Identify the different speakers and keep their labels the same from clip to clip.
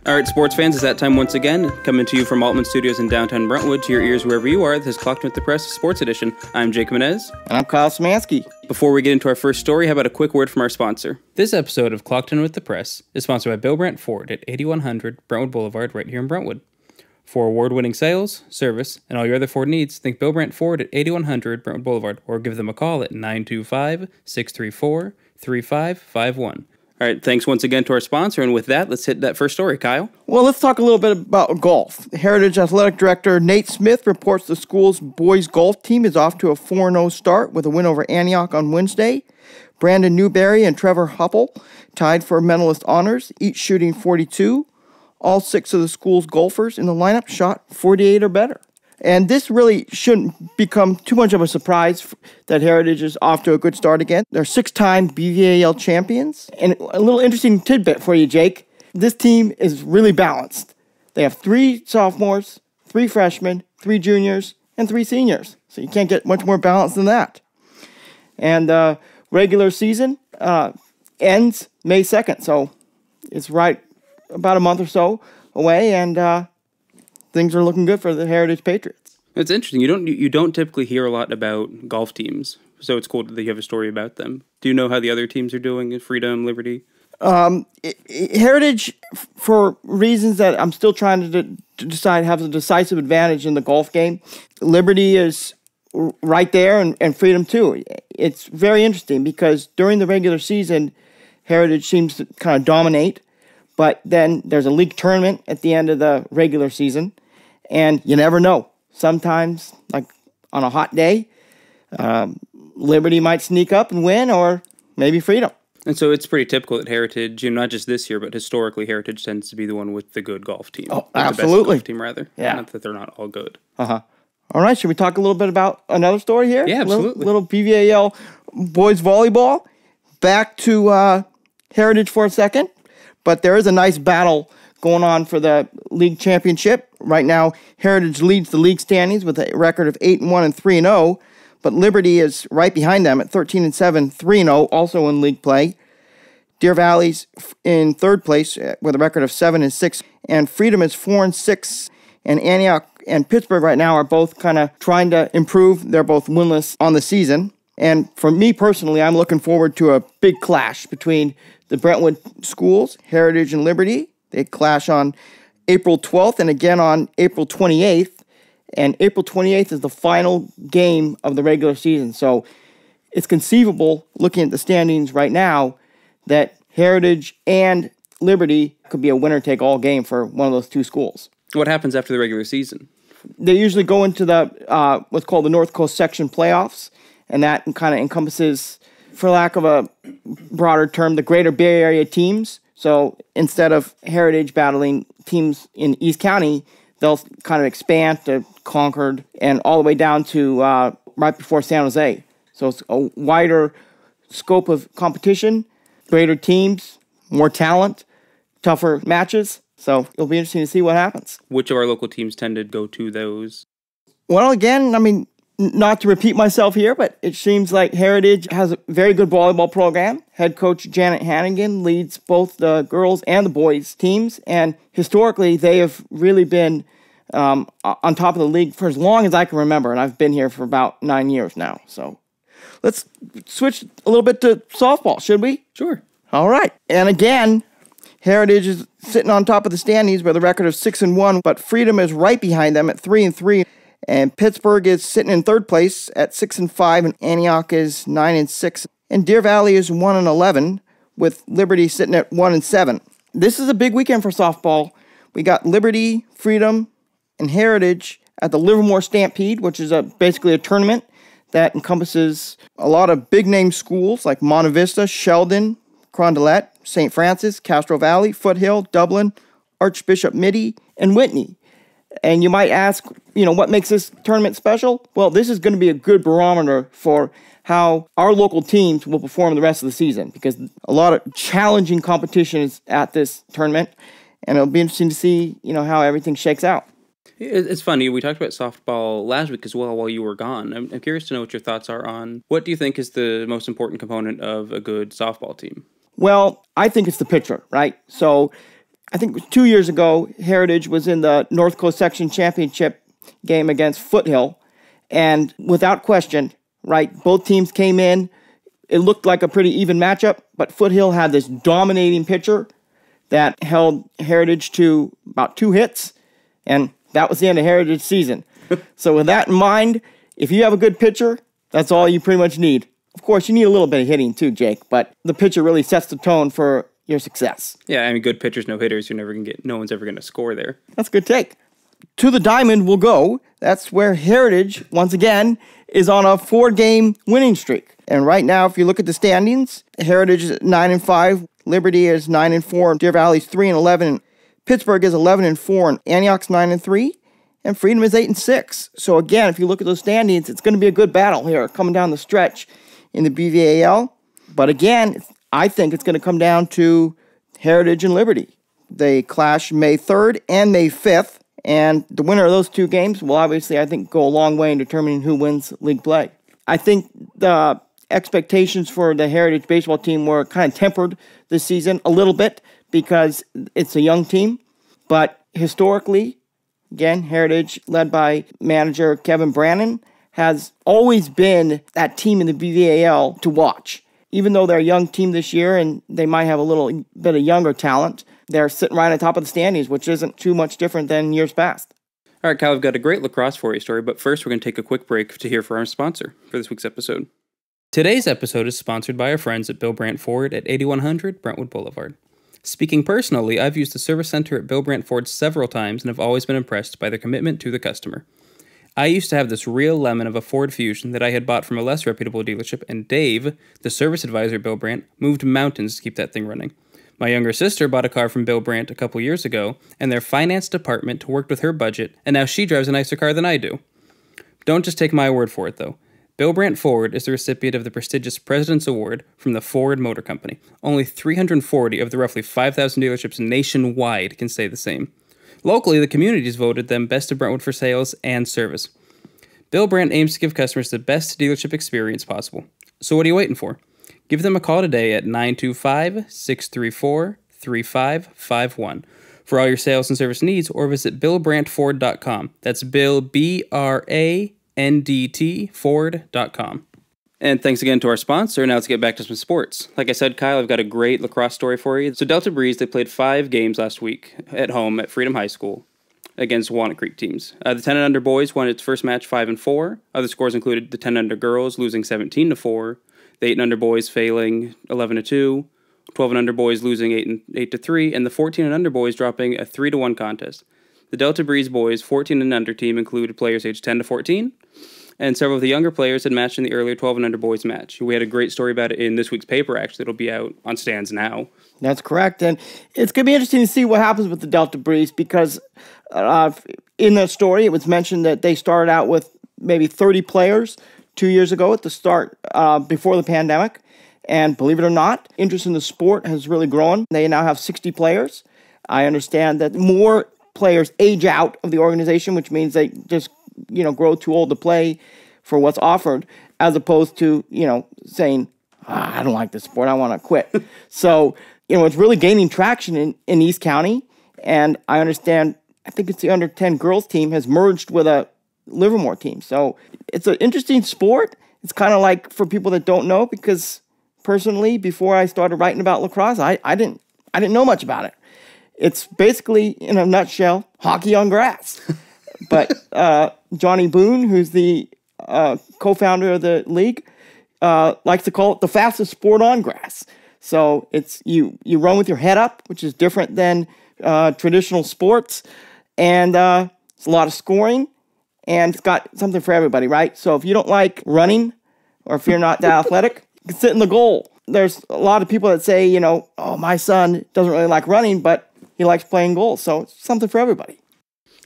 Speaker 1: All right, sports fans, it's that time once again. Coming to you from Altman Studios in downtown Brentwood, to your ears wherever you are. This is Clocked with the Press Sports Edition. I'm Jake Menez.
Speaker 2: And I'm Kyle Smansky.
Speaker 1: Before we get into our first story, how about a quick word from our sponsor? This episode of Clocked with the Press is sponsored by Bill Brandt Ford at 8100 Brentwood Boulevard, right here in Brentwood. For award-winning sales, service, and all your other Ford needs, think Bill Brandt Ford at 8100 Brentwood Boulevard, or give them a call at 925-634-3551. All right, thanks once again to our sponsor, and with that, let's hit that first story, Kyle.
Speaker 2: Well, let's talk a little bit about golf. Heritage Athletic Director Nate Smith reports the school's boys golf team is off to a 4-0 start with a win over Antioch on Wednesday. Brandon Newberry and Trevor Huppel tied for medalist honors, each shooting 42. All 6 of the school's golfers in the lineup shot 48 or better. And this really shouldn't become too much of a surprise that Heritage is off to a good start again. They're 6-time BVAL champions. And a little interesting tidbit for you, Jake. This team is really balanced. They have 3 sophomores, 3 freshmen, 3 juniors, and 3 seniors. So you can't get much more balanced than that. And regular season ends May 2nd. So it's right about a month or so away, and things are looking good for the Heritage Patriots.
Speaker 1: It's interesting. You don't typically hear a lot about golf teams, so it's cool that you have a story about them. Do you know how the other teams are doing at Freedom, Liberty?
Speaker 2: Heritage, for reasons that I'm still trying to decide, has a decisive advantage in the golf game. Liberty is right there, and Freedom too. It's very interesting because during the regular season, Heritage seems to kind of dominate. But then there's a league tournament at the end of the regular season, and you never know. Sometimes, like on a hot day, Liberty might sneak up and win, or maybe Freedom.
Speaker 1: And so it's pretty typical that Heritage, not just this year, but historically, Heritage tends to be the one with the good golf team.
Speaker 2: Oh,
Speaker 1: The
Speaker 2: absolutely.
Speaker 1: best golf team, rather.
Speaker 2: Yeah.
Speaker 1: Not that they're not all good.
Speaker 2: Uh-huh. All right, should we talk a little bit about another story here?
Speaker 1: Yeah, absolutely.
Speaker 2: Little BVAL boys volleyball. Back to Heritage for a second. But there is a nice battle going on for the league championship. Right now, Heritage leads the league standings with a record of 8-1 and 3-0. But Liberty is right behind them at 13-7, 3-0, also in league play. Deer Valley's in third place with a record of 7-6. And Freedom is 4-6. And Antioch and Pittsburgh right now are both kind of trying to improve. They're both winless on the season. And for me personally, I'm looking forward to a big clash between the Brentwood schools, Heritage and Liberty. They clash on April 12th and again on April 28th. And April 28th is the final game of the regular season. So it's conceivable, looking at the standings right now, that Heritage and Liberty could be a winner-take-all game for one of those 2 schools.
Speaker 1: What happens after the regular season?
Speaker 2: They usually go into the what's called the North Coast Section playoffs, and that kind of encompasses, for lack of a broader term, the greater Bay Area teams. So instead of Heritage battling teams in East County, they'll kind of expand to Concord and all the way down to right before San Jose. So it's a wider scope of competition, greater teams, more talent, tougher matches. So it'll be interesting to see what happens.
Speaker 1: Which of our local teams tend to go to those?
Speaker 2: Well, again, I mean, not to repeat myself here, but it seems like Heritage has a very good volleyball program. Head coach Janet Hannigan leads both the girls and the boys teams, and historically they have really been on top of the league for as long as I can remember, and I've been here for about 9 years now. So let's switch a little bit to softball, should we?
Speaker 1: Sure.
Speaker 2: All right. And again, Heritage is sitting on top of the standings with a record of 6-1, but Freedom is right behind them at 3-3. And Pittsburgh is sitting in third place at 6-5, and Antioch is 9-6. And Deer Valley is 1-11, with Liberty sitting at 1-7. This is a big weekend for softball. We got Liberty, Freedom, and Heritage at the Livermore Stampede, which is basically a tournament that encompasses a lot of big-name schools like Monte Vista, Sheldon, Carondelet, St. Francis, Castro Valley, Foothill, Dublin, Archbishop Mitty, and Whitney. And you might ask, what makes this tournament special? Well, this is going to be a good barometer for how our local teams will perform the rest of the season, because a lot of challenging competition is at this tournament, and it'll be interesting to see, how everything shakes out.
Speaker 1: It's funny, we talked about softball last week as well while you were gone. I'm curious to know what your thoughts are on what do you think is the most important component of a good softball team?
Speaker 2: Well, I think it's the pitcher, right? So I think it was 2 years ago, Heritage was in the North Coast Section Championship game against Foothill. And without question, right, both teams came in. It looked like a pretty even matchup, but Foothill had this dominating pitcher that held Heritage to about 2 hits, and that was the end of Heritage season. So with that in mind, if you have a good pitcher, that's all you pretty much need. Of course, you need a little bit of hitting too, Jake, but the pitcher really sets the tone for your success.
Speaker 1: Yeah, I mean, good pitchers, no hitters. No one's ever going to score there.
Speaker 2: That's a good take. To the diamond we'll go. That's where Heritage, once again, is on a 4-game winning streak. And right now, if you look at the standings, Heritage is 9-5, Liberty is 9-4, Deer Valley's 3-11, Pittsburgh is 11-4, and Antioch's 9-3, and Freedom is 8-6. So again, if you look at those standings, it's going to be a good battle here coming down the stretch in the BVAL. But again, I think it's going to come down to Heritage and Liberty. They clash May 3rd and May 5th, and the winner of those 2 games will obviously, I think, go a long way in determining who wins league play. I think the expectations for the Heritage baseball team were kind of tempered this season a little bit because it's a young team, but historically, again, Heritage, led by manager Kevin Brannon, has always been that team in the BVAL to watch. Even though they're a young team this year and they might have a little bit of younger talent, they're sitting right on top of the standings, which isn't too much different than years past.
Speaker 1: All right, Kyle, we've got a great lacrosse for you story, but first we're going to take a quick break to hear from our sponsor for this week's episode. Today's episode is sponsored by our friends at Bill Brandt Ford at 8100 Brentwood Boulevard. Speaking personally, I've used the service center at Bill Brandt Ford several times and have always been impressed by their commitment to the customer. I used to have this real lemon of a Ford Fusion that I had bought from a less reputable dealership, and Dave, the service advisor at Bill Brandt, moved mountains to keep that thing running. My younger sister bought a car from Bill Brandt a couple years ago, and their finance department worked with her budget, and now she drives a nicer car than I do. Don't just take my word for it, though. Bill Brandt Ford is the recipient of the prestigious President's Award from the Ford Motor Company. Only 340 of the roughly 5,000 dealerships nationwide can say the same. Locally, the community's voted them Best of Brentwood for sales and service. Bill Brandt aims to give customers the best dealership experience possible. So what are you waiting for? Give them a call today at 925-634-3551 for all your sales and service needs, or visit BillBrandtFord.com. That's Bill, B-R-A-N-D-T, Ford.com. And thanks again to our sponsor. Now let's get back to some sports. Like I said, Kyle, I've got a great lacrosse story for you. So Delta Breeze, they played 5 games last week at home at Freedom High School against Walnut Creek teams. The 10 and under boys won its first match 5-4. Other scores included the 10 and under girls losing 17-4, the 8 and under boys failing 11-2, 12 and under boys losing 8-3, and the 14 and under boys dropping a 3-1 contest. The Delta Breeze boys 14 and under team included players aged 10 to 14. And several of the younger players had matched in the earlier 12 and under boys match. We had a great story about it in this week's paper, actually. It'll be out on stands now.
Speaker 2: That's correct. And it's going to be interesting to see what happens with the Delta Breeze because in the story, it was mentioned that they started out with maybe 30 players 2 years ago at the start before the pandemic. And believe it or not, interest in the sport has really grown. They now have 60 players. I understand that more players age out of the organization, which means they just grow too old to play for what's offered, as opposed to, saying, I don't like this sport, I want to quit. So, it's really gaining traction in East County. And I understand, I think it's the under 10 girls team has merged with a Livermore team. So it's an interesting sport. It's kind of like for people that don't know, because personally, before I started writing about lacrosse, I didn't know much about it. It's basically, in a nutshell, hockey on grass. But Johnny Boone, who's the co-founder of the league, likes to call it the fastest sport on grass. So it's you run with your head up, which is different than traditional sports, and it's a lot of scoring, and it's got something for everybody, right? So if you don't like running, or if you're not that athletic, you can sit in the goal. There's a lot of people that say, oh, my son doesn't really like running, but he likes playing goal. So it's something for everybody.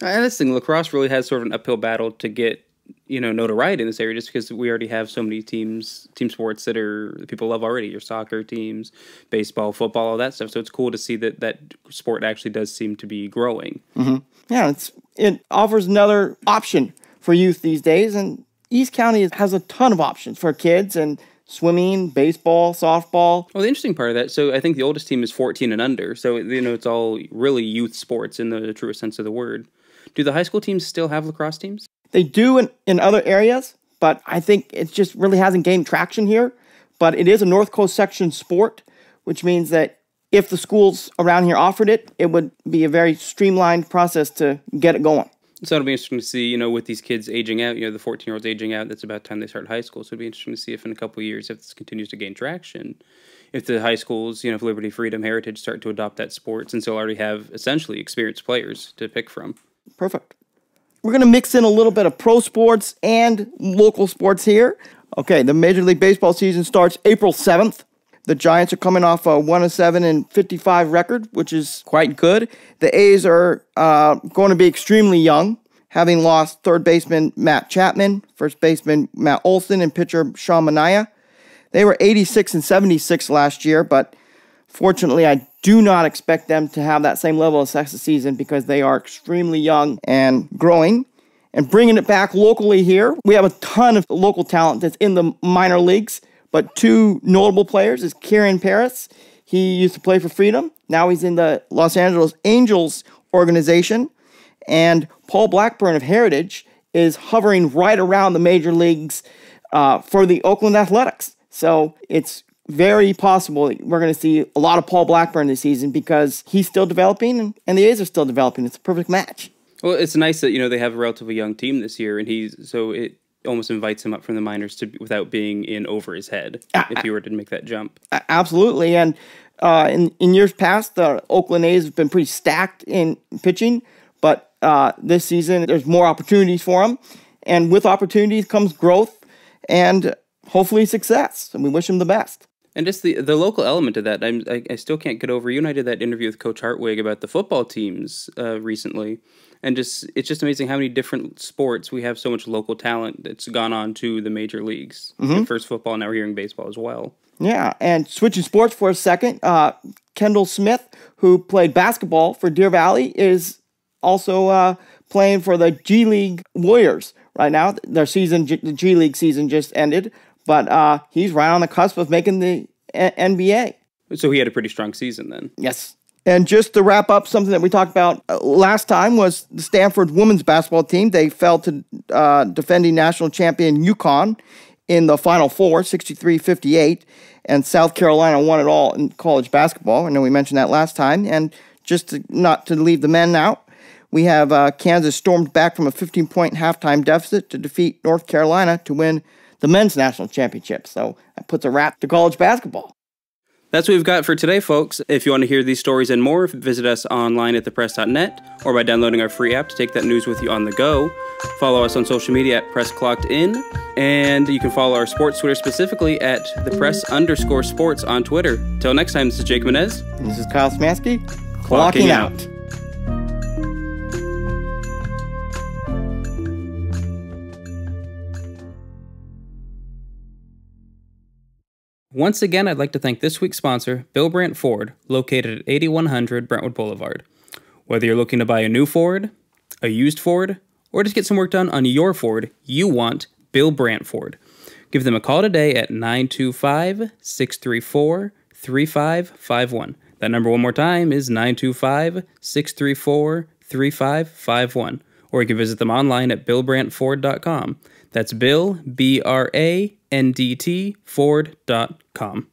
Speaker 1: And this thing, lacrosse really has sort of an uphill battle to get, notoriety in this area, just because we already have so many team sports that people love already. Your soccer teams, baseball, football, all that stuff. So it's cool to see that sport actually does seem to be growing.
Speaker 2: Mm-hmm. Yeah, it offers another option for youth these days, and East County has a ton of options for kids, and swimming, baseball, softball.
Speaker 1: Well, the interesting part of that, so I think the oldest team is 14 and under, so it's all really youth sports in the truest sense of the word. Do the high school teams still have lacrosse teams?
Speaker 2: They do in other areas, but I think it just really hasn't gained traction here. But it is a North Coast section sport, which means that if the schools around here offered it, it would be a very streamlined process to get it going.
Speaker 1: So it'll be interesting to see, with these kids aging out, the 14-year-olds aging out, that's about time they start high school. So it'll be interesting to see if in a couple of years, if this continues to gain traction, if the high schools, if Liberty, Freedom, Heritage start to adopt that sport, since they'll already have essentially experienced players to pick from.
Speaker 2: Perfect. We're going to mix in a little bit of pro sports and local sports here. Okay, the Major League Baseball season starts April 7th. The Giants are coming off a 107-55 record, which is quite good. The A's are going to be extremely young, having lost third baseman Matt Chapman, first baseman Matt Olson, and pitcher Sean Manaea. They were 86-76 last year, but fortunately, I do not expect them to have that same level of success this season because they are extremely young and growing. And bringing it back locally here, we have a ton of local talent that's in the minor leagues. But two notable players is Kieran Paris. He used to play for Freedom. Now he's in the Los Angeles Angels organization. And Paul Blackburn of Heritage is hovering right around the major leagues for the Oakland Athletics. So it's very possible that we're going to see a lot of Paul Blackburn this season because he's still developing and the A's are still developing. It's a perfect match.
Speaker 1: Well, it's nice that, they have a relatively young team this year, and it almost invites him up from the minors without being in over his head if he were to make that jump.
Speaker 2: Absolutely. And in years past, the Oakland A's have been pretty stacked in pitching, but this season there's more opportunities for them. And with opportunities comes growth and hopefully success. And we wish him the best.
Speaker 1: And just the local element of that, I still can't get over. You and I did that interview with Coach Hartwig about the football teams recently. And it's just amazing how many different sports we have so much local talent that's gone on to the major leagues. Mm-hmm. First football, now we're hearing baseball as well. Yeah, and switching sports for a second, Kendall Smith, who played basketball for Deer Valley, is also playing for the G League Warriors right now. Their season, the G League season just ended, but he's right on the cusp of making the NBA. So he had a pretty strong season then.
Speaker 2: Yes. And just to wrap up, something that we talked about last time was the Stanford women's basketball team. They fell to defending national champion UConn in the Final Four, 63-58. And South Carolina won it all in college basketball. I know we mentioned that last time. And just not to leave the men out, we have Kansas stormed back from a 15-point halftime deficit to defeat North Carolina to win the men's national championship. So that puts a wrap to college basketball.
Speaker 1: That's what we've got for today, folks. If you want to hear these stories and more, visit us online at thepress.net or by downloading our free app to take that news with you on the go. Follow us on social media at PressClockedIn, and you can follow our sports Twitter specifically at @thepress_sports on Twitter. Till next time, this is Jake Menez.
Speaker 2: This is Kyle Smansky. Clocking out.
Speaker 1: Once again, I'd like to thank this week's sponsor, Bill Brandt Ford, located at 8100 Brentwood Boulevard. Whether you're looking to buy a new Ford, a used Ford, or just get some work done on your Ford, you want Bill Brandt Ford. Give them a call today at 925-634-3551. That number one more time is 925-634-3551. Or you can visit them online at billbrandtford.com. That's Bill, BRANDT, Ford.com.